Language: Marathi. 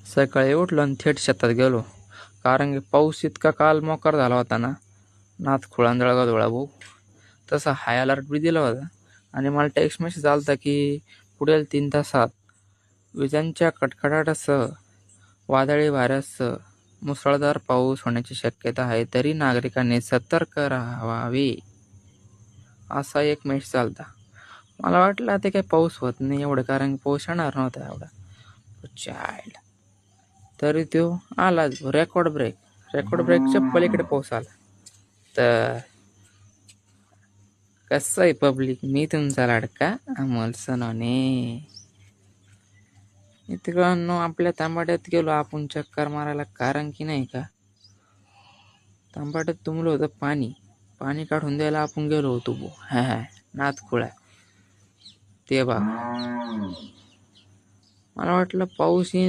सकाळी उठलो आणि थेट शेतात गेलो, कारण की पाऊस इतका काल मोकार झाला होता ना, नाथ खुळांदळा गधोळा भाऊ. तसा हाय अलर्ट बी दिला होता आणि मला टेक्स्ट मेसेज आला होता की पुढील 3 तासात विजांच्या कडकडाटासह वादळी वाऱ्यासह मुसळधार पाऊस होण्याची शक्यता आहे, तरी नागरिकांनी सतर्क राहावे, असा एक मेसेज आला होता. मला वाटलं आता काही पाऊस होत नाही एवढं, कारण पाऊस येणार नव्हता एवढा. चाइल्ड तरी तो आलाच. रेकॉर्ड ब्रेकच्या पलीकडे पाऊस आला. तर कसं आहे पब्लिक, मी तुमचा लाडका अमोल सोनवणे. मित्रांनो, आपल्या तांबाट्यात गेलो आपण चक्कर मारायला, कारण की नाही का तांबाट्यात तुंबलं होतं पाणी काढून द्यायला आपण गेलो होतो नाथ खुळा. ते बा मला वाटलं पाऊस येईल